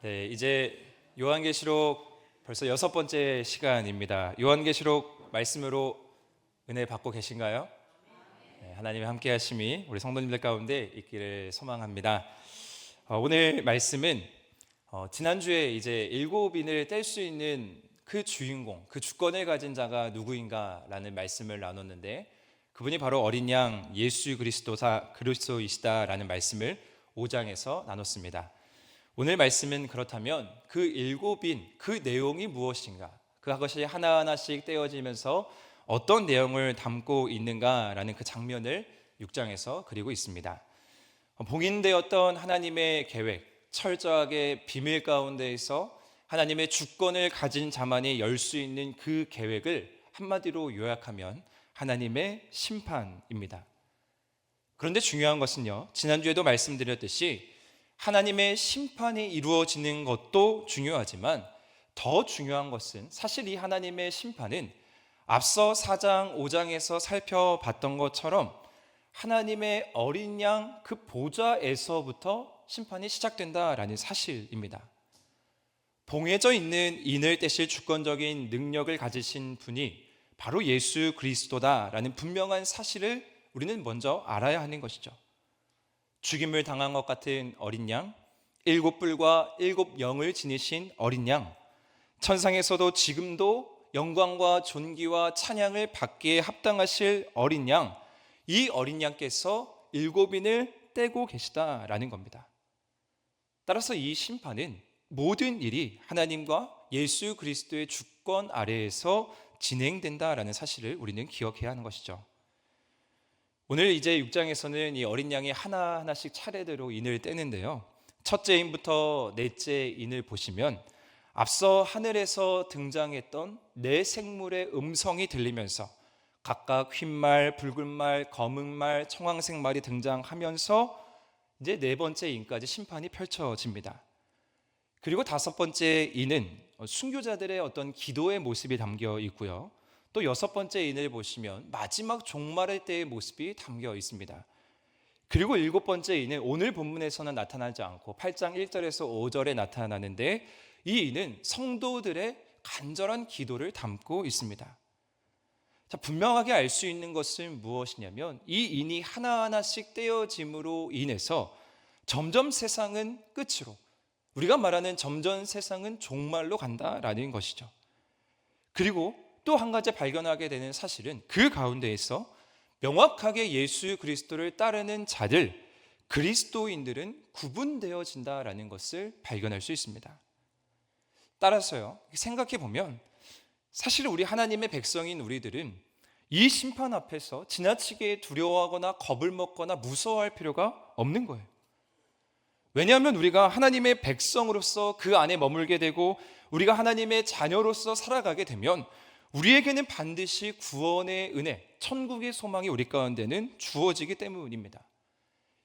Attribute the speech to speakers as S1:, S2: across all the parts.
S1: 네, 이제 요한계시록 벌써 6번째 시간입니다. 요한계시록 말씀으로 은혜 받고 계신가요? 네, 하나님의 함께 하심이 우리 성도님들 가운데 있기를 소망합니다. 오늘 말씀은 지난주에 이제 7인을 뗄 수 있는 그 주인공, 그 주권을 가진 자가 누구인가라는 말씀을 나눴는데, 그분이 바로 어린 양 예수 그리스도이시다라는 말씀을 5장에서 나눴습니다. 오늘 말씀은 그렇다면 그 7인 그 내용이 무엇인가, 그것이 하나하나씩 떼어지면서 어떤 내용을 담고 있는가라는 그 장면을 6장에서 그리고 있습니다. 봉인되었던 하나님의 계획, 철저하게 비밀 가운데에서 하나님의 주권을 가진 자만이 열 수 있는 그 계획을 한마디로 요약하면 하나님의 심판입니다. 그런데 중요한 것은요, 지난주에도 말씀드렸듯이 하나님의 심판이 이루어지는 것도 중요하지만 더 중요한 것은 사실 이 하나님의 심판은 앞서 4장, 5장에서 살펴봤던 것처럼 하나님의 어린 양 그 보좌에서부터 심판이 시작된다라는 사실입니다. 봉해져 있는 인을 떼실 주권적인 능력을 가지신 분이 바로 예수 그리스도다라는 분명한 사실을 우리는 먼저 알아야 하는 것이죠. 죽임을 당한 것 같은 어린 양, 7뿔과 7영을 지니신 어린 양, 천상에서도 지금도 영광과 존귀와 찬양을 받기에 합당하실 어린 양, 이 어린 양께서 7인을 떼고 계시다라는 겁니다. 따라서 이 심판은 모든 일이 하나님과 예수 그리스도의 주권 아래에서 진행된다라는 사실을 우리는 기억해야 하는 것이죠. 오늘 이제 6장에서는 이 어린 양이 하나하나씩 차례대로 인을 떼는데요, 첫째 인부터 넷째 인을 보시면 앞서 하늘에서 등장했던 네 생물의 음성이 들리면서 각각 흰말, 붉은말, 검은말, 청황색 말이 등장하면서 이제 네 번째 인까지 심판이 펼쳐집니다. 그리고 다섯 번째 인은 순교자들의 어떤 기도의 모습이 담겨 있고요, 또 여섯 번째 인을 보시면 마지막 종말의 때의 모습이 담겨 있습니다. 그리고 일곱 번째 인은 오늘 본문에서는 나타나지 않고 8장 1절에서 5절에 나타나는데, 이 인은 성도들의 간절한 기도를 담고 있습니다. 자, 분명하게 알 수 있는 것은 무엇이냐면 이 인이 하나하나씩 떼어짐으로 인해서 점점 세상은 끝으로, 우리가 말하는 점점 세상은 종말로 간다라는 것이죠. 그리고 또 한 가지 발견하게 되는 사실은 그 가운데에서 명확하게 예수 그리스도를 따르는 자들, 그리스도인들은 구분되어진다라는 것을 발견할 수 있습니다. 따라서요, 생각해 보면 사실 우리 하나님의 백성인 우리들은 이 심판 앞에서 지나치게 두려워하거나 겁을 먹거나 무서워할 필요가 없는 거예요. 왜냐하면 우리가 하나님의 백성으로서 그 안에 머물게 되고 우리가 하나님의 자녀로서 살아가게 되면 우리에게는 반드시 구원의 은혜, 천국의 소망이 우리 가운데는 주어지기 때문입니다.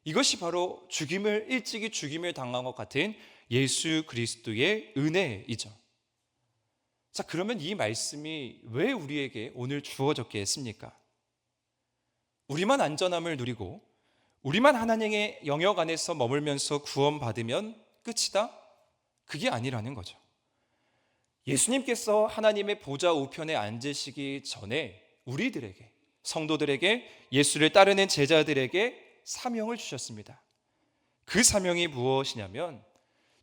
S1: 이것이 바로 일찍이 죽임을 당한 것 같은 예수 그리스도의 은혜이죠. 자, 그러면 이 말씀이 왜 우리에게 오늘 주어졌겠습니까? 우리만 안전함을 누리고 우리만 하나님의 영역 안에서 머물면서 구원받으면 끝이다? 그게 아니라는 거죠. 예수님께서 하나님의 보좌 우편에 앉으시기 전에 우리들에게, 성도들에게, 예수를 따르는 제자들에게 사명을 주셨습니다. 그 사명이 무엇이냐면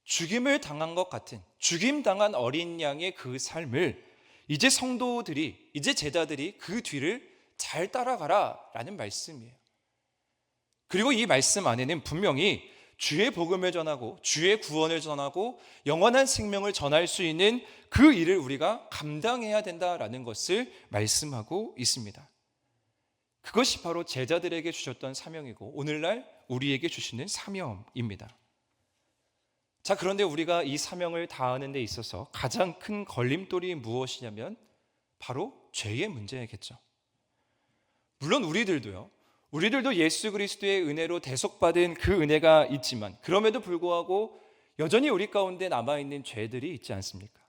S1: 죽임을 당한 것 같은, 죽임당한 어린 양의 그 삶을 이제 성도들이, 이제 제자들이 그 뒤를 잘 따라가라 라는 말씀이에요. 그리고 이 말씀 안에는 분명히 주의 복음을 전하고 주의 구원을 전하고 영원한 생명을 전할 수 있는 그 일을 우리가 감당해야 된다라는 것을 말씀하고 있습니다. 그것이 바로 제자들에게 주셨던 사명이고 오늘날 우리에게 주시는 사명입니다. 자, 그런데 우리가 이 사명을 다하는 데 있어서 가장 큰 걸림돌이 무엇이냐면 바로 죄의 문제겠죠. 물론 우리들도 예수 그리스도의 은혜로 대속받은 그 은혜가 있지만 그럼에도 불구하고 여전히 우리 가운데 남아있는 죄들이 있지 않습니까?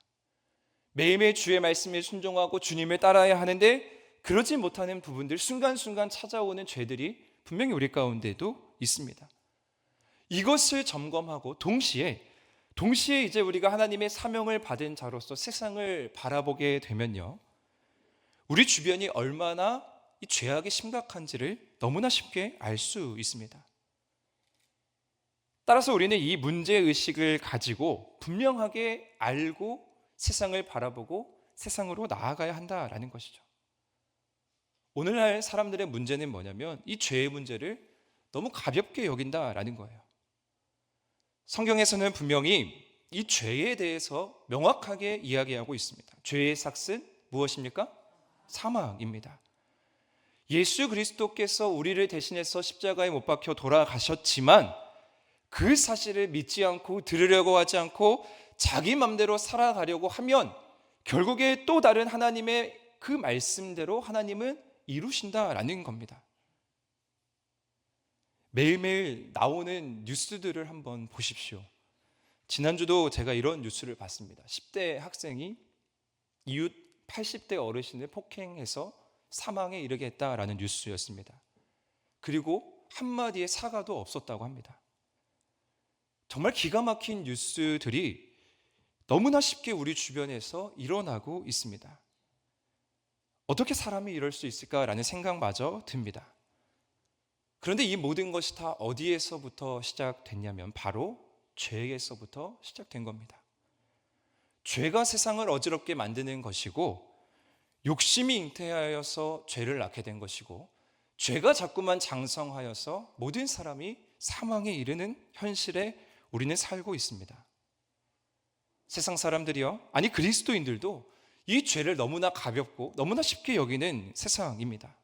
S1: 매일매일 주의 말씀에 순종하고 주님을 따라야 하는데 그러지 못하는 부분들, 순간순간 찾아오는 죄들이 분명히 우리 가운데도 있습니다. 이것을 점검하고 동시에 동시에 이제 우리가 하나님의 사명을 받은 자로서 세상을 바라보게 되면요, 우리 주변이 얼마나 이 죄악이 심각한지를 너무나 쉽게 알 수 있습니다. 따라서 우리는 이 문제의식을 가지고 분명하게 알고 세상을 바라보고 세상으로 나아가야 한다라는 것이죠. 오늘날 사람들의 문제는 뭐냐면 이 죄의 문제를 너무 가볍게 여긴다라는 거예요. 성경에서는 분명히 이 죄에 대해서 명확하게 이야기하고 있습니다. 죄의 삭은 무엇입니까? 사망입니다. 예수 그리스도께서 우리를 대신해서 십자가에 못 박혀 돌아가셨지만 그 사실을 믿지 않고 들으려고 하지 않고 자기 맘대로 살아가려고 하면 결국에 또 다른 하나님의 그 말씀대로 하나님은 이루신다라는 겁니다. 매일매일 나오는 뉴스들을 한번 보십시오. 지난주도 제가 이런 뉴스를 봤습니다. 10대 학생이 이웃 80대 어르신을 폭행해서 사망에 이르게 했다라는 뉴스였습니다. 그리고 한마디의 사과도 없었다고 합니다. 정말 기가 막힌 뉴스들이 너무나 쉽게 우리 주변에서 일어나고 있습니다. 어떻게 사람이 이럴 수 있을까라는 생각마저 듭니다. 그런데 이 모든 것이 다 어디에서부터 시작됐냐면 바로 죄에서부터 시작된 겁니다. 죄가 세상을 어지럽게 만드는 것이고 욕심이 잉태하여서 죄를 낳게 된 것이고 죄가 자꾸만 장성하여서 모든 사람이 사망에 이르는 현실에 우리는 살고 있습니다. 세상 사람들이요, 아니 그리스도인들도 이 죄를 너무나 가볍고 너무나 쉽게 여기는 세상입니다.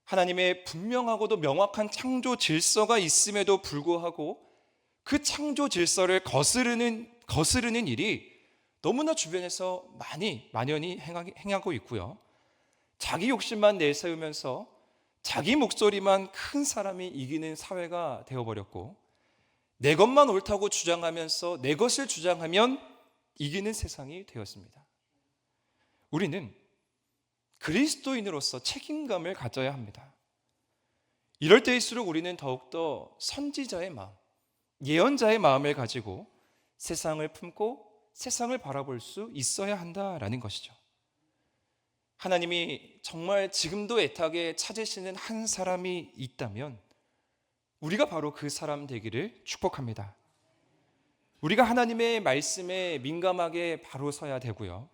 S1: 하나님의 분명하고도 명확한 창조 질서가 있음에도 불구하고 그 창조 질서를 거스르는 일이 너무나 주변에서 만연히 행하고 있고요. 자기 욕심만 내세우면서 자기 목소리만 큰 사람이 이기는 사회가 되어버렸고 내 것만 옳다고 주장하면서 내 것을 주장하면 이기는 세상이 되었습니다. 우리는 그리스도인으로서 책임감을 가져야 합니다. 이럴 때일수록 우리는 더욱더 선지자의 마음, 예언자의 마음을 가지고 세상을 품고 세상을 바라볼 수 있어야 한다라는 것이죠. 하나님이 정말 지금도 애타게 찾으시는 한 사람이 있다면 우리가 바로 그 사람 되기를 축복합니다. 우리가 하나님의 말씀에 민감하게 바로 서야 되고요.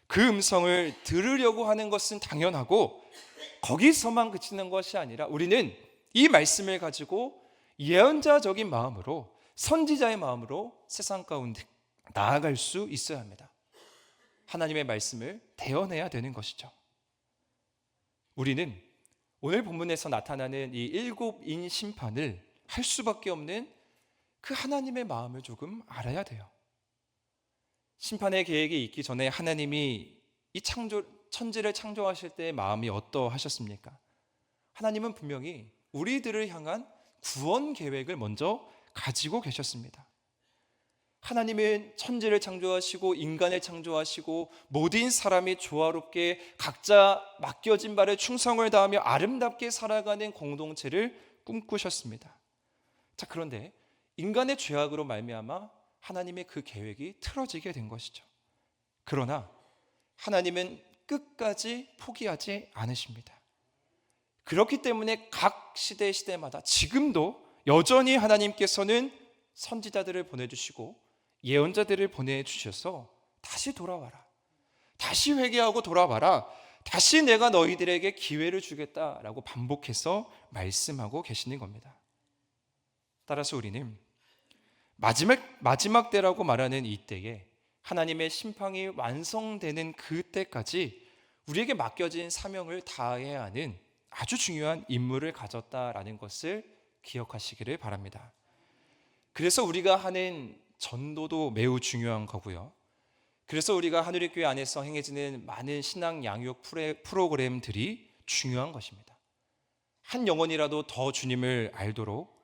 S1: 그 음성을 들으려고 하는 것은 당연하고 거기서만 그치는 것이 아니라 우리는 이 말씀을 가지고 예언자적인 마음으로 선지자의 마음으로 세상 가운데 나아갈 수 있어야 합니다. 하나님의 말씀을 대언해야 되는 것이죠. 우리는 오늘 본문에서 나타나는 이 7인 심판을 할 수밖에 없는 그 하나님의 마음을 조금 알아야 돼요. 심판의 계획이 있기 전에 하나님이 이 천지를 창조하실 때의 마음이 어떠하셨습니까? 하나님은 분명히 우리들을 향한 구원 계획을 먼저 가지고 계셨습니다. 하나님은 천지를 창조하시고 인간을 창조하시고 모든 사람이 조화롭게 각자 맡겨진 바에 충성을 다하며 아름답게 살아가는 공동체를 꿈꾸셨습니다. 자, 그런데 인간의 죄악으로 말미암아 하나님의 그 계획이 틀어지게 된 것이죠. 그러나 하나님은 끝까지 포기하지 않으십니다. 그렇기 때문에 각 시대마다 지금도 여전히 하나님께서는 선지자들을 보내주시고 예언자들을 보내주셔서 다시 돌아와라, 다시 회개하고 돌아와라, 다시 내가 너희들에게 기회를 주겠다라고 반복해서 말씀하고 계시는 겁니다. 따라서 우리는 마지막 때라고 말하는 이 때에 하나님의 심판이 완성되는 그때까지 우리에게 맡겨진 사명을 다해야 하는 아주 중요한 임무를 가졌다라는 것을 기억하시기를 바랍니다. 그래서 우리가 하는 전도도 매우 중요한 거고요. 그래서 우리가 하누리교회 안에서 행해지는 많은 신앙 양육 프로그램들이 중요한 것입니다. 한 영혼이라도 더 주님을 알도록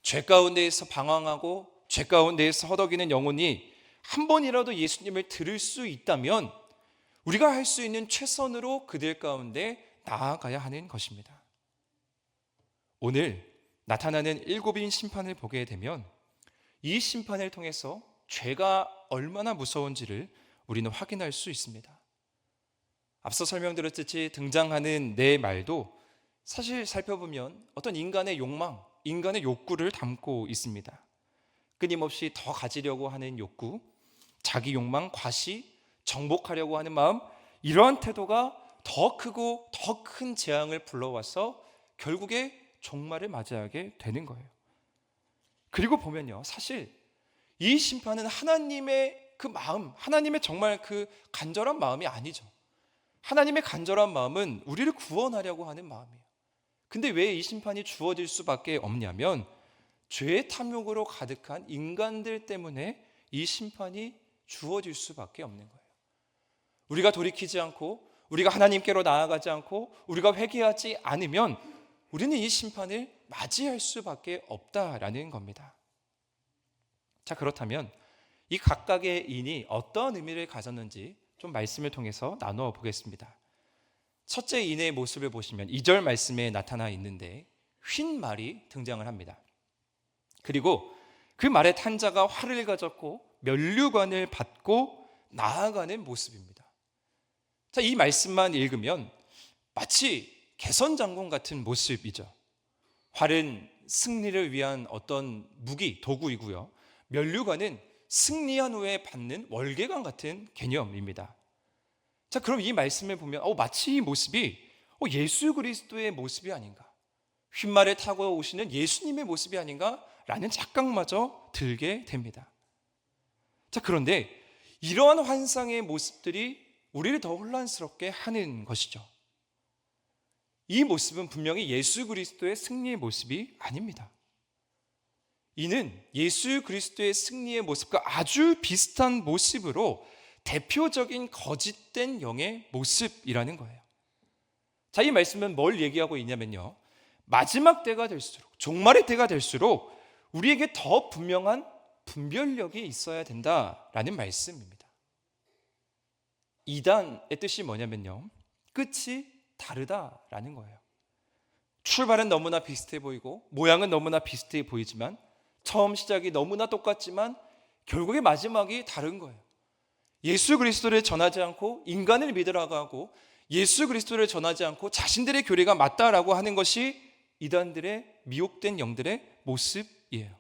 S1: 죄 가운데에서 방황하고 죄 가운데에서 허덕이는 영혼이 한 번이라도 예수님을 들을 수 있다면 우리가 할 수 있는 최선으로 그들 가운데 나아가야 하는 것입니다. 오늘 나타나는 7인 심판을 보게 되면 이 심판을 통해서 죄가 얼마나 무서운지를 우리는 확인할 수 있습니다. 앞서 설명드렸듯이 등장하는 네 말도 사실 살펴보면 어떤 인간의 욕망, 인간의 욕구를 담고 있습니다. 끊임없이 더 가지려고 하는 욕구, 자기 욕망, 과시, 정복하려고 하는 마음, 이러한 태도가 더 크고 더 큰 재앙을 불러와서 결국에 종말을 맞이하게 되는 거예요. 그리고 보면요, 사실 이 심판은 하나님의 그 마음, 하나님의 정말 그 간절한 마음이 아니죠. 하나님의 간절한 마음은 우리를 구원하려고 하는 마음이에요. 근데 왜 이 심판이 주어질 수밖에 없냐면 죄의 탐욕으로 가득한 인간들 때문에 이 심판이 주어질 수밖에 없는 거예요. 우리가 돌이키지 않고, 우리가 하나님께로 나아가지 않고, 우리가 회개하지 않으면 우리는 이 심판을 맞이할 수밖에 없다라는 겁니다. 자, 그렇다면 이 각각의 인이 어떤 의미를 가졌는지 좀 말씀을 통해서 나누어 보겠습니다. 첫째 인의 모습을 보시면 2절 말씀에 나타나 있는데 휜 말이 등장을 합니다. 그리고 그 말의 탄자가 활을 가졌고 면류관을 받고 나아가는 모습입니다. 자, 이 말씀만 읽으면 마치 개선장군 같은 모습이죠. 활은 승리를 위한 어떤 무기, 도구이고요. 면류관은 승리한 후에 받는 월계관 같은 개념입니다. 자, 그럼 이 말씀을 보면 마치 이 모습이 예수 그리스도의 모습이 아닌가, 휜말을 타고 오시는 예수님의 모습이 아닌가 라는 착각마저 들게 됩니다. 자, 그런데 이러한 환상의 모습들이 우리를 더 혼란스럽게 하는 것이죠. 이 모습은 분명히 예수 그리스도의 승리의 모습이 아닙니다. 이는 예수 그리스도의 승리의 모습과 아주 비슷한 모습으로 대표적인 거짓된 영의 모습이라는 거예요. 자, 이 말씀은 뭘 얘기하고 있냐면요, 마지막 때가 될수록, 종말의 때가 될수록 우리에게 더 분명한 분별력이 있어야 된다라는 말씀입니다. 이단의 뜻이 뭐냐면요, 끝이 다르다라는 거예요. 출발은 너무나 비슷해 보이고 모양은 너무나 비슷해 보이지만, 처음 시작이 너무나 똑같지만 결국의 마지막이 다른 거예요. 예수 그리스도를 전하지 않고 인간을 믿으라고 하고, 예수 그리스도를 전하지 않고 자신들의 교리가 맞다라고 하는 것이 이단들의 미혹된 영들의 모습이에요.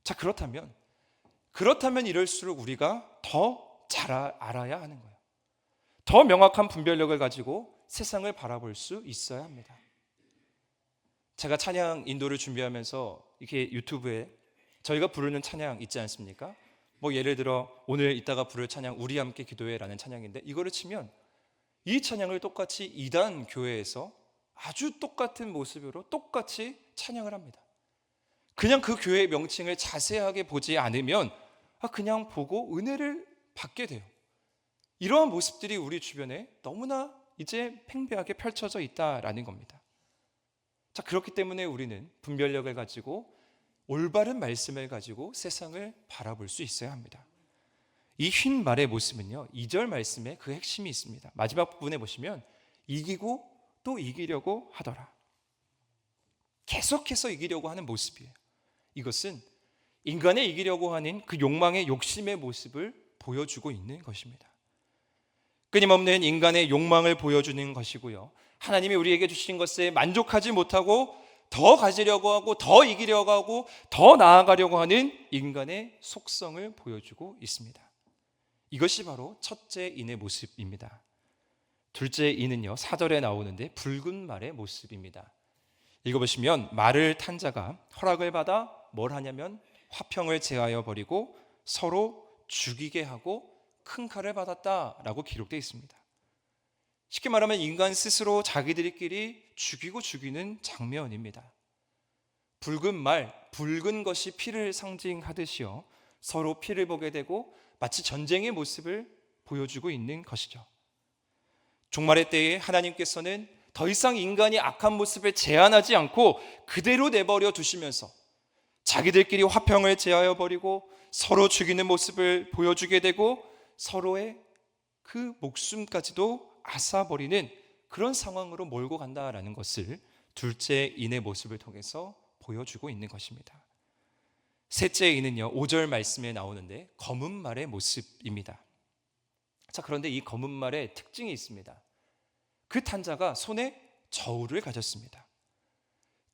S1: 자, 그렇다면 이럴수록 우리가 더 잘 알아야 하는 거예요. 더 명확한 분별력을 가지고 세상을 바라볼 수 있어야 합니다. 제가 찬양 인도를 준비하면서 이렇게 유튜브에 저희가 부르는 찬양 있지 않습니까? 뭐 예를 들어 오늘 이따가 부를 찬양 우리 함께 기도해라는 찬양인데, 이거를 치면 이 찬양을 똑같이 이단 교회에서 아주 똑같은 모습으로 똑같이 찬양을 합니다. 그냥 그 교회의 명칭을 자세하게 보지 않으면 그냥 보고 은혜를 받게 돼요. 이러한 모습들이 우리 주변에 너무나 이제 팽배하게 펼쳐져 있다라는 겁니다. 자, 그렇기 때문에 우리는 분별력을 가지고 올바른 말씀을 가지고 세상을 바라볼 수 있어야 합니다. 이 휜 말의 모습은요, 2절 말씀에 그 핵심이 있습니다. 마지막 부분에 보시면 이기고 또 이기려고 하더라. 계속해서 이기려고 하는 모습이에요. 이것은 인간의 이기려고 하는 그 욕망의 욕심의 모습을 보여주고 있는 것입니다. 끊임없는 인간의 욕망을 보여주는 것이고요, 하나님이 우리에게 주신 것에 만족하지 못하고 더 가지려고 하고 더 이기려고 하고 더 나아가려고 하는 인간의 속성을 보여주고 있습니다. 이것이 바로 첫째 인의 모습입니다. 둘째 인은요, 4절에 나오는데 붉은 말의 모습입니다. 읽어보시면 말을 탄 자가 허락을 받아 뭘 하냐면 화평을 제하여 버리고 서로 죽이게 하고 큰 칼을 받았다라고 기록되어 있습니다. 쉽게 말하면 인간 스스로 자기들끼리 죽이고 죽이는 장면입니다. 붉은 말, 붉은 것이 피를 상징하듯이요, 서로 피를 보게 되고 마치 전쟁의 모습을 보여주고 있는 것이죠. 종말의 때에 하나님께서는 더 이상 인간이 악한 모습을 제한하지 않고 그대로 내버려 두시면서 자기들끼리 화평을 제하여 버리고 서로 죽이는 모습을 보여주게 되고 서로의 그 목숨까지도 앗아버리는 그런 상황으로 몰고 간다라는 것을 둘째 인의 모습을 통해서 보여주고 있는 것입니다. 셋째 이는요, 5절 말씀에 나오는데 검은 말의 모습입니다. 자, 그런데 이 검은 말에 특징이 있습니다. 그 탄자가 손에 저울을 가졌습니다.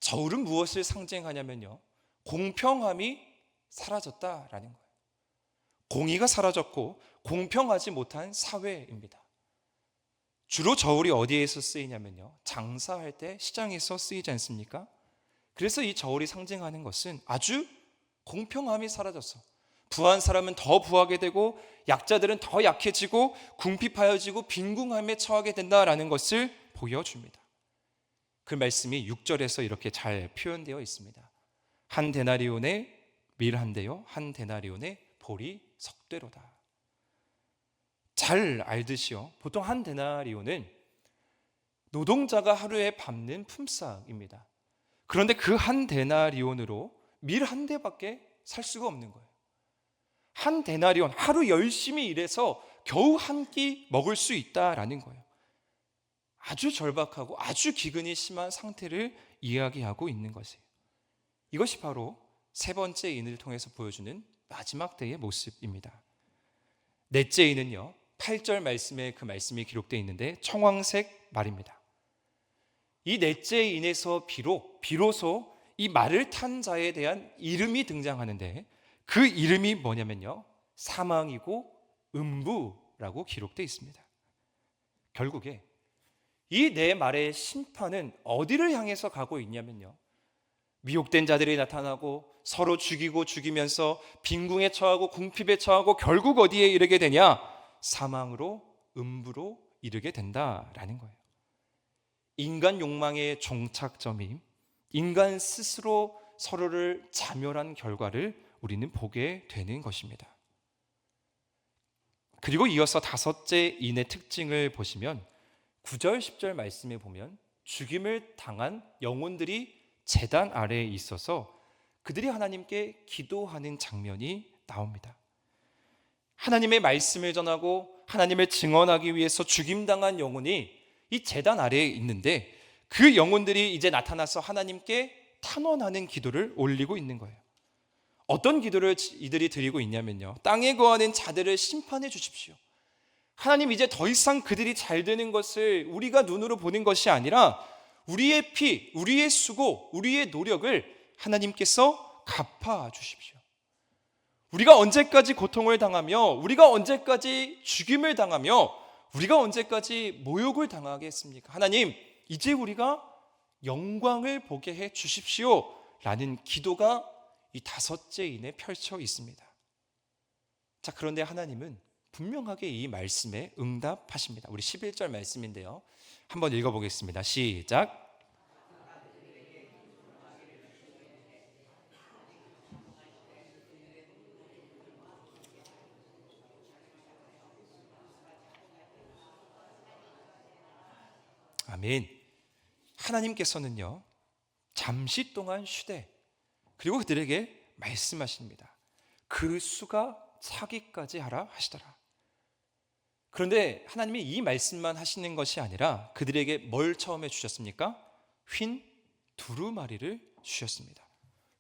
S1: 저울은 무엇을 상징하냐면요, 공평함이 사라졌다라는 거예요. 공의가 사라졌고 공평하지 못한 사회입니다. 주로 저울이 어디에서 쓰이냐면요, 장사할 때 시장에서 쓰이지 않습니까? 그래서 이 저울이 상징하는 것은 아주 공평함이 사라졌어. 부한 사람은 더 부하게 되고 약자들은 더 약해지고 궁핍하여지고 빈궁함에 처하게 된다라는 것을 보여줍니다. 그 말씀이 6절에서 이렇게 잘 표현되어 있습니다. 한 데나리온의 밀 한 대요, 한 데나리온의 보리 석대로다. 잘 알듯이요, 보통 한 데나리온은 노동자가 하루에 밟는 품삯입니다. 그런데 그 한 데나리온으로 밀 한 대밖에 살 수가 없는 거예요. 한 데나리온, 하루 열심히 일해서 겨우 한 끼 먹을 수 있다라는 거예요. 아주 절박하고 아주 기근이 심한 상태를 이야기하고 있는 것이에요. 이것이 바로 세 번째 인을 통해서 보여주는 마지막 때의 모습입니다. 넷째 인은요, 8절 말씀에 그 말씀이 기록되어 있는데 청황색 말입니다. 이 넷째 인에서 비로소 이 말을 탄 자에 대한 이름이 등장하는데, 그 이름이 뭐냐면요, 사망이고 음부라고 기록되어 있습니다. 결국에 이 네 말의 심판은 어디를 향해서 가고 있냐면요, 미혹된 자들이 나타나고 서로 죽이고 죽이면서 빈궁에 처하고 궁핍에 처하고 결국 어디에 이르게 되냐? 사망으로, 음부로 이르게 된다라는 거예요. 인간 욕망의 종착점이 인간 스스로 서로를 자멸한 결과를 우리는 보게 되는 것입니다. 그리고 이어서 다섯째 인의 특징을 보시면 9절 10절 말씀에 보면 죽임을 당한 영혼들이 제단 아래에 있어서 그들이 하나님께 기도하는 장면이 나옵니다. 하나님의 말씀을 전하고 하나님을 증언하기 위해서 죽임당한 영혼이 이 제단 아래에 있는데, 그 영혼들이 이제 나타나서 하나님께 탄원하는 기도를 올리고 있는 거예요. 어떤 기도를 이들이 드리고 있냐면요, 땅에 거하는 자들을 심판해 주십시오. 하나님, 이제 더 이상 그들이 잘 되는 것을 우리가 눈으로 보는 것이 아니라 우리의 피, 우리의 수고, 우리의 노력을 하나님께서 갚아 주십시오. 우리가 언제까지 고통을 당하며, 우리가 언제까지 죽임을 당하며, 우리가 언제까지 모욕을 당하겠습니까? 하나님, 이제 우리가 영광을 보게 해 주십시오 라는 기도가 이 다섯째 인에 펼쳐 있습니다. 자, 그런데 하나님은 분명하게 이 말씀에 응답하십니다. 우리 11절 말씀인데요, 한번 읽어보겠습니다. 시작. 아멘. 하나님께서는요, 잠시 동안 쉬되 그리고 그들에게 말씀하십니다. 그 수가 차기까지 하라 하시더라. 그런데 하나님이 이 말씀만 하시는 것이 아니라 그들에게 뭘 처음에 주셨습니까? 휜 두루마리를 주셨습니다.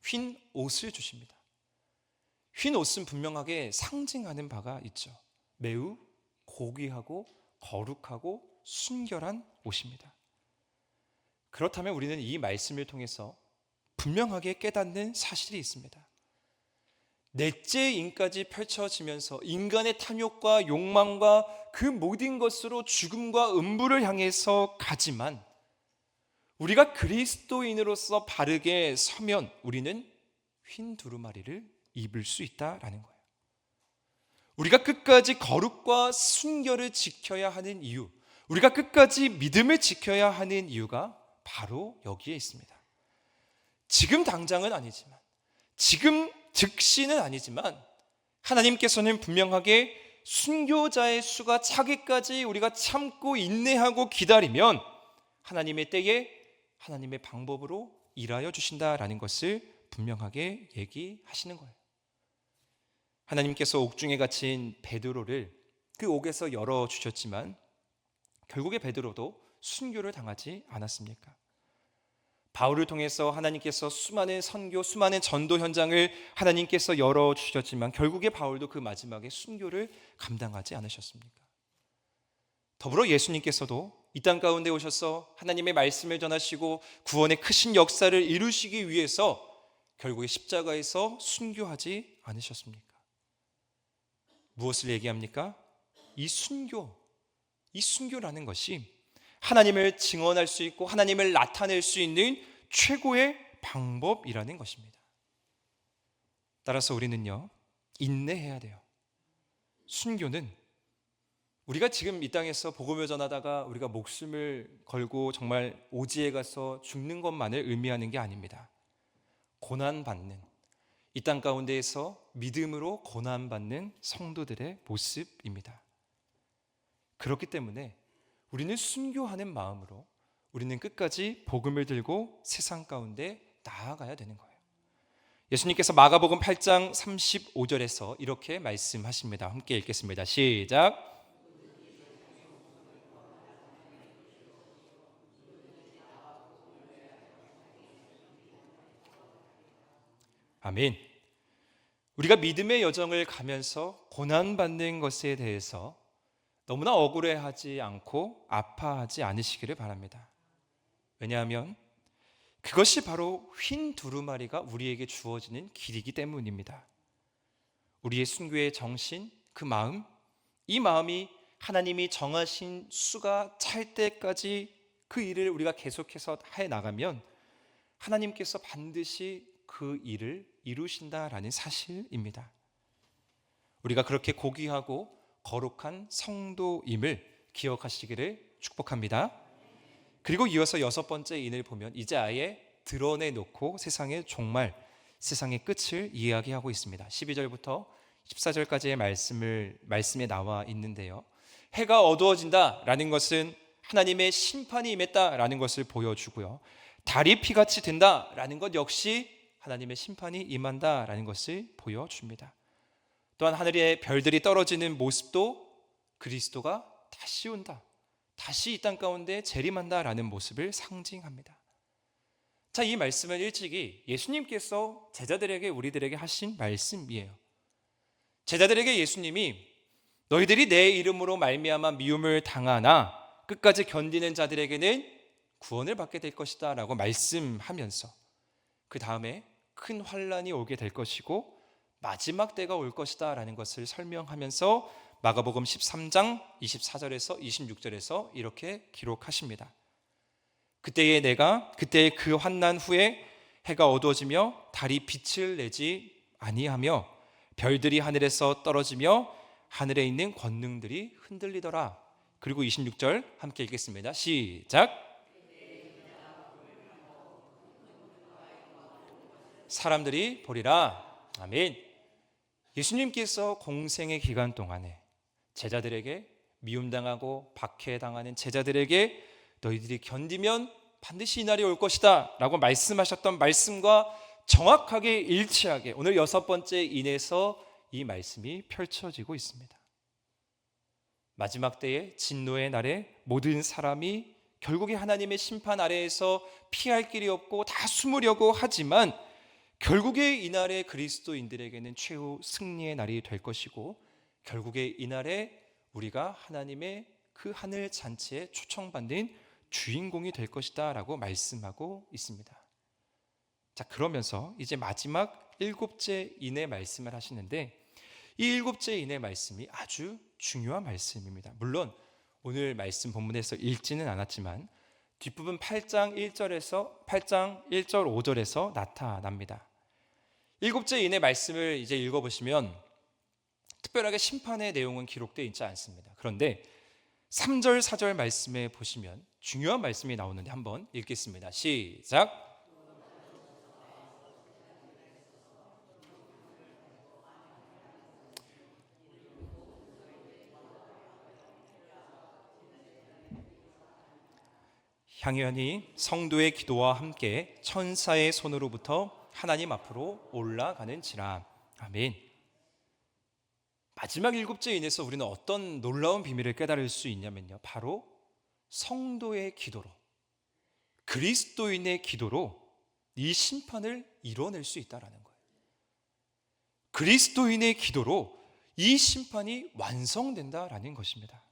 S1: 휜 옷을 주십니다. 휜 옷은 분명하게 상징하는 바가 있죠. 매우 고귀하고 거룩하고 순결한 옷입니다. 그렇다면 우리는 이 말씀을 통해서 분명하게 깨닫는 사실이 있습니다. 넷째 인까지 펼쳐지면서 인간의 탐욕과 욕망과 그 모든 것으로 죽음과 음부를 향해서 가지만, 우리가 그리스도인으로서 바르게 서면 우리는 휜 두루마리를 입을 수 있다라는 거예요. 우리가 끝까지 거룩과 순결을 지켜야 하는 이유, 우리가 끝까지 믿음을 지켜야 하는 이유가 바로 여기에 있습니다. 지금 당장은 아니지만, 지금 즉시는 아니지만, 하나님께서는 분명하게 순교자의 수가 차기까지 우리가 참고 인내하고 기다리면 하나님의 때에 하나님의 방법으로 일하여 주신다라는 것을 분명하게 얘기하시는 거예요. 하나님께서 옥중에 갇힌 베드로를 그 옥에서 열어주셨지만 결국에 베드로도 순교를 당하지 않았습니까? 바울을 통해서 하나님께서 수많은 선교, 수많은 전도 현장을 하나님께서 열어주셨지만 결국에 바울도 그 마지막에 순교를 감당하지 않으셨습니까? 더불어 예수님께서도 이 땅 가운데 오셔서 하나님의 말씀을 전하시고 구원의 크신 역사를 이루시기 위해서 결국에 십자가에서 순교하지 않으셨습니까? 무엇을 얘기합니까? 이 순교라는 것이 하나님을 증언할 수 있고 하나님을 나타낼 수 있는 최고의 방법이라는 것입니다. 따라서 우리는요, 인내해야 돼요. 순교는 우리가 지금 이 땅에서 복음을 전하다가 우리가 목숨을 걸고 정말 오지에 가서 죽는 것만을 의미하는 게 아닙니다. 고난받는, 이 땅 가운데에서 믿음으로 고난받는 성도들의 모습입니다. 그렇기 때문에 우리는 순교하는 마음으로 우리는 끝까지 복음을 들고 세상 가운데 나아가야 되는 거예요. 예수님께서 마가복음 8장 35절에서 이렇게 말씀하십니다. 함께 읽겠습니다. 시작. 아멘. 우리가 믿음의 여정을 가면서 고난받는 것에 대해서 너무나 억울해하지 않고 아파하지 않으시기를 바랍니다. 왜냐하면 그것이 바로 흰 두루마리가 우리에게 주어지는 길이기 때문입니다. 우리의 순교의 정신, 그 마음, 이 마음이 하나님이 정하신 수가 찰 때까지 그 일을 우리가 계속해서 해 나가면 하나님께서 반드시 그 일을 이루신다라는 사실입니다. 우리가 그렇게 고귀하고 거룩한 성도임을 기억하시기를 축복합니다. 그리고 이어서 6번째 인을 보면 이제 아예 드러내놓고 세상의 종말, 세상의 끝을 이야기하고 있습니다. 12절부터 14절까지의 말씀에 나와 있는데요, 해가 어두워진다라는 것은 하나님의 심판이 임했다라는 것을 보여주고요, 달이 피같이 된다라는 것 역시 하나님의 심판이 임한다라는 것을 보여줍니다. 또한 하늘의 별들이 떨어지는 모습도 그리스도가 다시 온다, 다시 이 땅 가운데 재림한다라는 모습을 상징합니다. 자, 이 말씀은 일찍이 예수님께서 제자들에게, 우리들에게 하신 말씀이에요. 제자들에게 예수님이 너희들이 내 이름으로 말미암아 미움을 당하나 끝까지 견디는 자들에게는 구원을 받게 될 것이다 라고 말씀하면서 그 다음에 큰 환란이 오게 될 것이고 마지막 때가 올 것이다 라는 것을 설명하면서 마가복음 13장 24절에서 26절에서 이렇게 기록하십니다. 그때의 그 환난 후에 해가 어두워지며 달이 빛을 내지 아니하며 별들이 하늘에서 떨어지며 하늘에 있는 권능들이 흔들리더라. 그리고 26절 함께 읽겠습니다. 시작. 사람들이 보리라. 아멘. 예수님께서 공생의 기간 동안에 제자들에게 미움당하고 박해당하는 제자들에게 너희들이 견디면 반드시 이 날이 올 것이다 라고 말씀하셨던 말씀과 정확하게 일치하게 오늘 6번째 인에서 이 말씀이 펼쳐지고 있습니다. 마지막 때의 진노의 날에 모든 사람이 결국에 하나님의 심판 아래에서 피할 길이 없고 다 숨으려고 하지만 결국에 이날에 그리스도인들에게는 최후 승리의 날이 될 것이고 결국에 이날에 우리가 하나님의 그 하늘 잔치에 초청받는 주인공이 될 것이다 라고 말씀하고 있습니다. 자, 그러면서 이제 마지막 7째 인의 말씀을 하시는데 이 7째 인의 말씀이 아주 중요한 말씀입니다. 물론 오늘 말씀 본문에서 읽지는 않았지만 뒷부분 8장 1절에서 8장 1절 5절에서 나타납니다. 7째 인의 말씀을 이제 읽어보시면 특별하게 심판의 내용은 기록되어 있지 않습니다. 그런데 3절 4절 말씀에 보시면 중요한 말씀이 나오는데 한번 읽겠습니다. 시작. 향연이 성도의 기도와 함께 천사의 손으로부터 하나님 앞으로 올라가는지라. 아멘. 마지막 7째 인에서 우리는 어떤 놀라운 비밀을 깨달을 수 있냐면요, 바로 성도의 기도로 그리스도인의 기도로 이 심판을 이뤄낼 수 있다라는 거예요. 그리스도인의 기도로 이 심판이 완성된다라는 것입니다.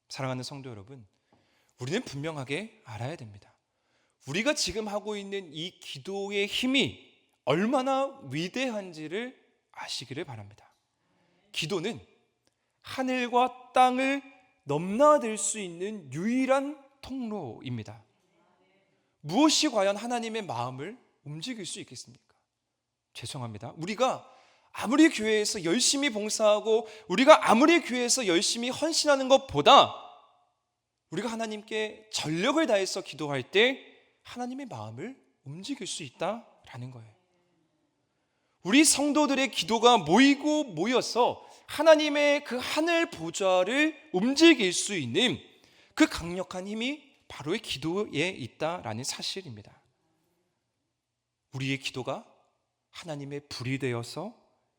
S1: 사랑하는 성도 여러분, 우리는 분명하게 알아야 됩니다. 우리가 지금 하고 있는 이 기도의 힘이 얼마나 위대한지를 아시기를 바랍니다. 기도는 하늘과 땅을 넘나들 수 있는 유일한 통로입니다. 무엇이 과연 하나님의 마음을 움직일 수 있겠습니까? 죄송합니다. 우리가 아무리 교회에서 열심히 봉사하고 우리가 아무리 교회에서 열심히 헌신하는 것보다 우리가 하나님께 전력을 다해서 기도할 때 하나님의 마음을 움직일 수 있다라는 거예요. 우리 성도들의 기도가 모이고 모여서 하나님의 그 하늘 보좌를 움직일 수 있는 그 강력한 힘이 바로 이 기도에 있다라는 사실입니다. 우리의 기도가 하나님의 불이 되어서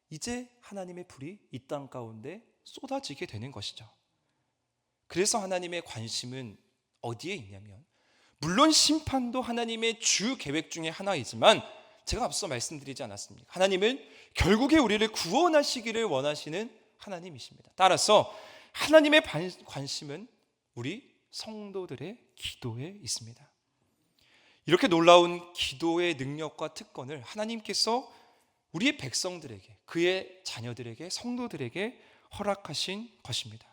S1: 이제 하나님의 불이 이 땅 가운데 쏟아지게 되는 것이죠. 그래서 하나님의 관심은 어디에 있냐면, 물론 심판도 하나님의 주 계획 중에 하나이지만 제가 앞서 말씀드리지 않았습니까? 하나님은 결국에 우리를 구원하시기를 원하시는 하나님이십니다. 따라서 하나님의 관심은 우리 성도들의 기도에 있습니다. 이렇게 놀라운 기도의 능력과 특권을 하나님께서 우리의 백성들에게, 그의 자녀들에게, 성도들에게 허락하신 것입니다.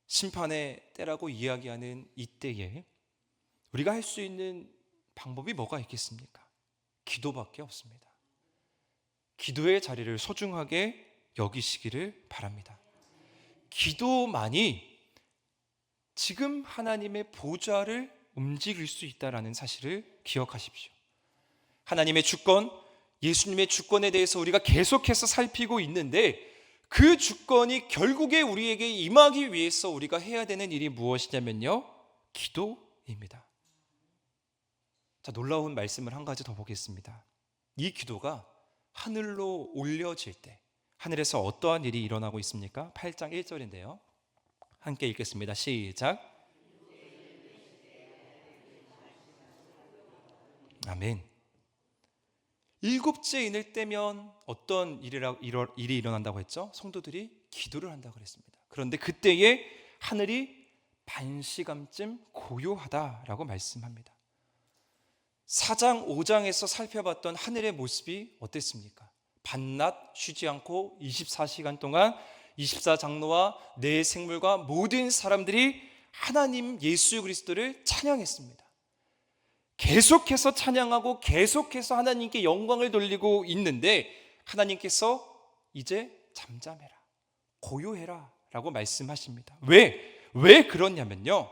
S1: 심판의 때라고 이야기하는 이때에 우리가 할 수 있는 방법이 뭐가 있겠습니까? 기도밖에 없습니다. 기도의 자리를 소중하게 여기시기를 바랍니다. 기도만이 지금 하나님의 보좌를 움직일 수 있다는 사실을 기억하십시오. 하나님의 주권, 예수님의 주권에 대해서 우리가 계속해서 살피고 있는데 그 주권이 결국에 우리에게 임하기 위해서 우리가 해야 되는 일이 무엇이냐면요, 기도입니다. 자, 놀라운 말씀을 한 가지 더 보겠습니다. 이 기도가 하늘로 올려질 때 하늘에서 어떠한 일이 일어나고 있습니까? 8장 1절인데요. 함께 읽겠습니다. 시작. 아멘. 일곱째 인을 떼면 어떤 일이 일어난다고 했죠? 성도들이 기도를 한다고 그랬습니다. 그런데 그때에 하늘이 반시간쯤 고요하다라고 말씀합니다. 4장 5장에서 살펴봤던 하늘의 모습이 어땠습니까? 밤낮 쉬지 않고 24시간 동안 24장로와 네 생물과 모든 사람들이 하나님 예수 그리스도를 찬양했습니다. 계속해서 찬양하고 계속해서 하나님께 영광을 돌리고 있는데 하나님께서 이제 잠잠해라, 고요해라 라고 말씀하십니다. 왜 그러냐면요,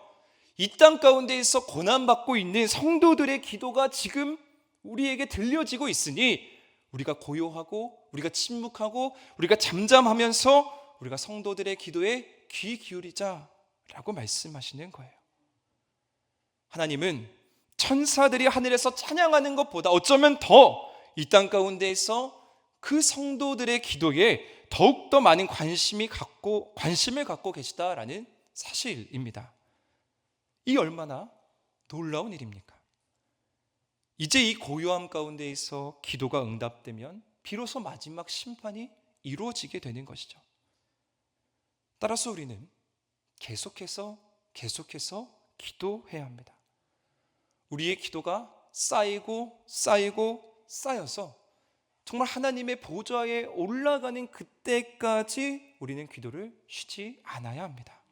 S1: 이 땅 가운데에서 고난받고 있는 성도들의 기도가 지금 우리에게 들려지고 있으니 우리가 고요하고 우리가 침묵하고 우리가 잠잠하면서 우리가 성도들의 기도에 귀 기울이자라고 말씀하시는 거예요. 하나님은 천사들이 하늘에서 찬양하는 것보다 어쩌면 더 이 땅 가운데에서 그 성도들의 기도에 더욱더 많은 관심을 갖고 계시다라는 사실입니다. 이 얼마나 놀라운 일입니까? 이제 이 고요함 가운데에서 기도가 응답되면 비로소 마지막 심판이 이루어지게 되는 것이죠. 따라서 우리는 계속해서 기도해야 합니다. 우리의 기도가 쌓이고 쌓여서 정말 하나님의 보좌에 올라가는 그때까지 우리는 기도를 쉬지 않아야 합니다.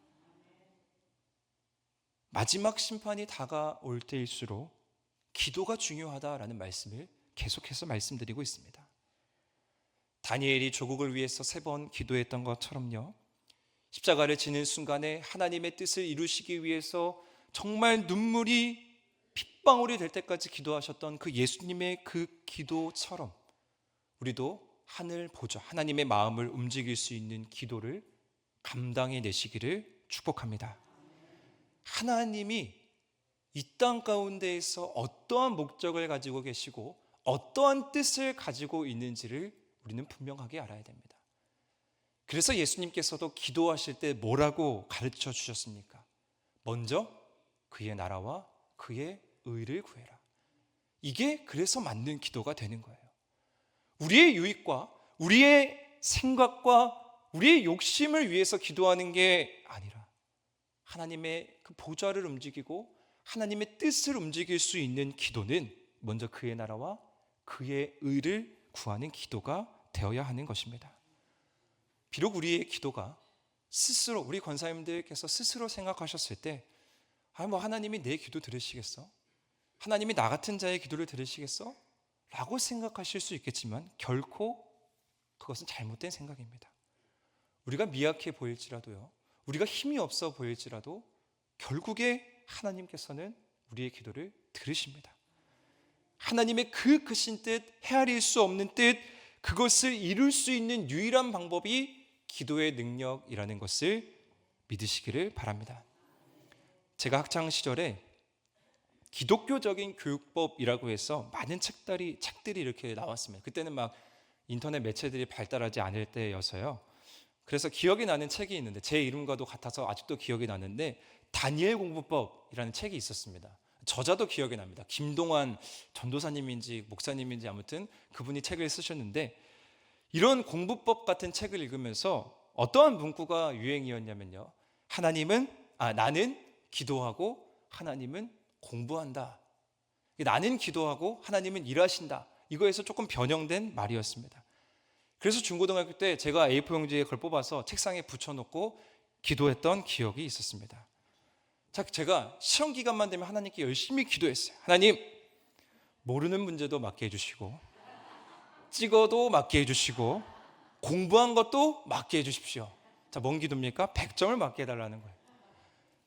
S1: 마지막 심판이 다가올 때일수록 기도가 중요하다라는 말씀을 계속해서 말씀드리고 있습니다. 다니엘이 조국을 위해서 3번 기도했던 것처럼요, 십자가를 지는 순간에 하나님의 뜻을 이루시기 위해서 정말 눈물이 핏방울이 될 때까지 기도하셨던 그 예수님의 그 기도처럼 우리도 하늘 보좌, 하나님의 마음을 움직일 수 있는 기도를 감당해 내시기를 축복합니다. 하나님이 이 땅 가운데에서 어떠한 목적을 가지고 계시고 어떠한 뜻을 가지고 있는지를 우리는 분명하게 알아야 됩니다. 그래서 예수님께서도 기도하실 때 뭐라고 가르쳐 주셨습니까? 먼저 그의 나라와 그의 의를 구해라. 이게 그래서 맞는 기도가 되는 거예요. 우리의 유익과 우리의 생각과 우리의 욕심을 위해서 기도하는 게 아니라 하나님의 그 보좌를 움직이고 하나님의 뜻을 움직일 수 있는 기도는 먼저 그의 나라와 그의 의를 구하는 기도가 되어야 하는 것입니다. 비록 우리의 기도가 스스로, 우리 권사님들께서 스스로 생각하셨을 때 하나님이 내 기도 들으시겠어? 하나님이 나 같은 자의 기도를 들으시겠어? 라고 생각하실 수 있겠지만 결코 그것은 잘못된 생각입니다. 우리가 미약해 보일지라도요, 우리가 힘이 없어 보일지라도 결국에 하나님께서는 우리의 기도를 들으십니다. 하나님의 그 크신 뜻, 헤아릴 수 없는 뜻, 그것을 이룰 수 있는 유일한 방법이 기도의 능력이라는 것을 믿으시기를 바랍니다. 제가 학창시절에 기독교적인 교육법이라고 해서 많은 책들이 이렇게 나왔습니다. 그때는 막 인터넷 매체들이 발달하지 않을 때여서요. 그래서 기억이 나는 책이 있는데 제 이름과도 같아서 아직도 기억이 나는데 다니엘 공부법이라는 책이 있었습니다. 저자도 기억이 납니다. 김동환 전도사님인지 목사님인지 아무튼 그분이 책을 쓰셨는데 이런 공부법 같은 책을 읽으면서 어떠한 문구가 유행이었냐면요. 나는 기도하고 하나님은 공부한다. 나는 기도하고 하나님은 일하신다. 이거에서 조금 변형된 말이었습니다. 그래서 중고등학교 때 제가 A4 용지에 그걸 뽑아서 책상에 붙여놓고 기도했던 기억이 있었습니다. 자, 제가 시험 기간만 되면 하나님께 열심히 기도했어요. 하나님, 모르는 문제도 맞게 해주시고 찍어도 맞게 해주시고 공부한 것도 맞게 해주십시오. 자, 뭔 기도입니까? 100점을 맞게 해달라는 거예요.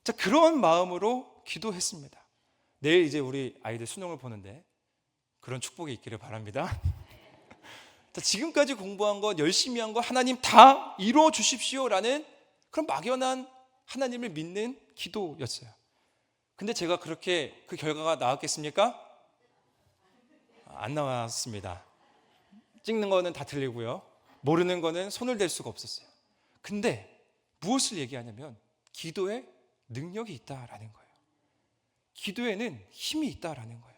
S1: 자, 그런 마음으로 기도했습니다. 내일 이제 우리 아이들 수능을 보는데 그런 축복이 있기를 바랍니다. 자, 지금까지 공부한 것, 열심히 한 것 하나님 다 이루어 주십시오라는 그런 막연한 하나님을 믿는 기도였어요. 근데 제가 그렇게 그 결과가 나왔겠습니까? 안 나왔습니다. 찍는 거는 다 틀리고요. 모르는 거는 손을 댈 수가 없었어요. 근데 무엇을 얘기하냐면 기도에 능력이 있다라는 거예요. 기도에는 힘이 있다라는 거예요.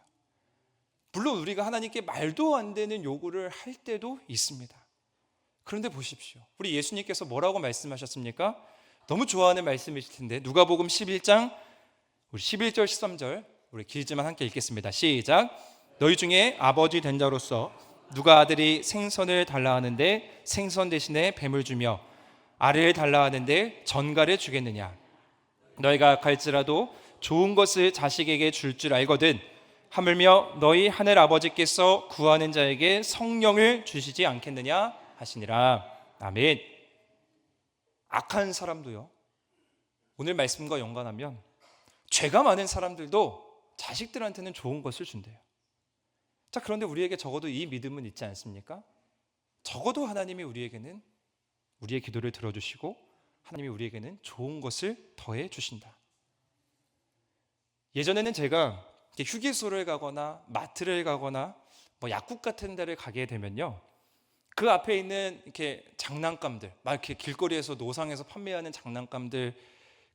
S1: 물론 우리가 하나님께 말도 안 되는 요구를 할 때도 있습니다. 그런데 보십시오. 우리 예수님께서 뭐라고 말씀하셨습니까? 너무 좋아하는 말씀이실 텐데 누가복음 11장 우리 11절 13절 우리 길지만 함께 읽겠습니다. 시작. 너희 중에 아버지 된 자로서 누가 아들이 생선을 달라 하는데 생선 대신에 뱀을 주며 알을 달라 하는데 전갈을 주겠느냐? 너희가 악할지라도 좋은 것을 자식에게 줄 알거든 하물며 너희 하늘 아버지께서 구하는 자에게 성령을 주시지 않겠느냐 하시니라. 아멘. 악한 사람도요, 오늘 말씀과 연관하면 죄가 많은 사람들도 자식들한테는 좋은 것을 준대요. 자, 그런데 우리에게 적어도 이 믿음은 있지 않습니까? 적어도 하나님이 우리에게는 우리의 기도를 들어주시고 하나님이 우리에게는 좋은 것을 더해 주신다. 예전에는 제가 휴게소를 가거나 마트를 가거나 약국 같은 데를 가게 되면요, 그 앞에 있는 이렇게 장난감들, 막 이렇게 길거리에서 노상에서 판매하는 장난감들,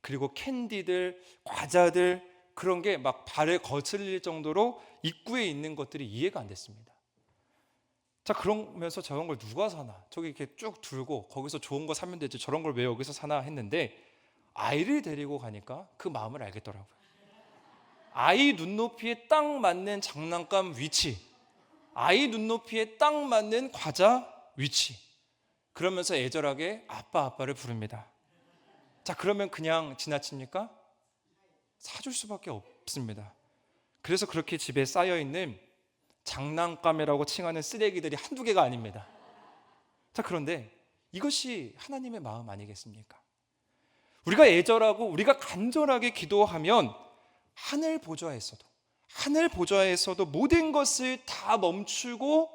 S1: 그리고 캔디들, 과자들, 그런 게 막 발에 거슬릴 정도로 입구에 있는 것들이 이해가 안 됐습니다. 자, 그러면서 저런 걸 누가 사나? 저기 이렇게 쭉 들고 거기서 좋은 거 사면 되지, 저런 걸 왜 여기서 사나 했는데 아이를 데리고 가니까 그 마음을 알겠더라고요. 아이 눈높이에 딱 맞는 장난감 위치, 아이 눈높이에 딱 맞는 과자 위치, 그러면서 애절하게 아빠를 부릅니다. 자, 그러면 그냥 지나칩니까? 사줄 수밖에 없습니다. 그래서 그렇게 집에 쌓여있는 장난감이라고 칭하는 쓰레기들이 한두 개가 아닙니다. 자, 그런데 이것이 하나님의 마음 아니겠습니까? 우리가 애절하고 우리가 간절하게 기도하면 하늘 보좌에서도 모든 것을 다 멈추고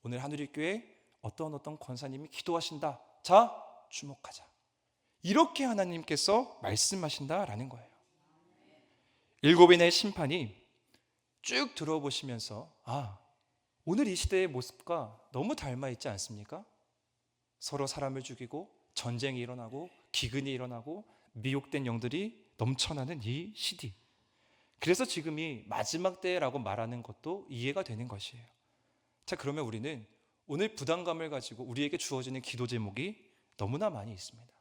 S1: 오늘 하늘일교회 어떤 권사님이 기도하신다. 자, 주목하자. 이렇게 하나님께서 말씀하신다라는 거예요. 일곱인의 심판이 쭉 들어보시면서 오늘 이 시대의 모습과 너무 닮아 있지 않습니까? 서로 사람을 죽이고 전쟁이 일어나고 기근이 일어나고 미혹된 영들이 넘쳐나는 이 시대. 그래서 지금이 마지막 때라고 말하는 것도 이해가 되는 것이에요. 자, 그러면 우리는 오늘 부담감을 가지고 우리에게 주어지는 기도 제목이 너무나 많이 있습니다.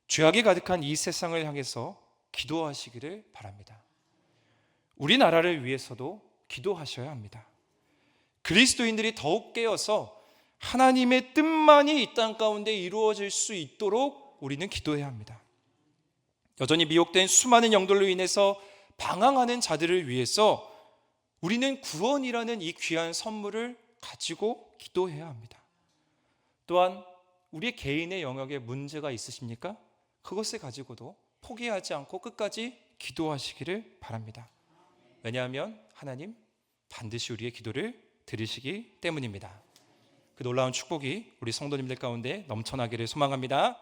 S1: 죄악이 가득한 이 세상을 향해서 기도하시기를 바랍니다. 우리나라를 위해서도 기도하셔야 합니다. 그리스도인들이 더욱 깨어서 하나님의 뜻만이 이 땅 가운데 이루어질 수 있도록 우리는 기도해야 합니다. 여전히 미혹된 수많은 영들로 인해서 방황하는 자들을 위해서 우리는 구원이라는 이 귀한 선물을 가지고 기도해야 합니다. 또한 우리 개인의 영역에 문제가 있으십니까? 그것을 가지고도 포기하지 않고 끝까지 기도하시기를 바랍니다. 왜냐하면 하나님 반드시 우리의 기도를 들으시기 때문입니다. 그 놀라운 축복이 우리 성도님들 가운데 넘쳐나기를 소망합니다.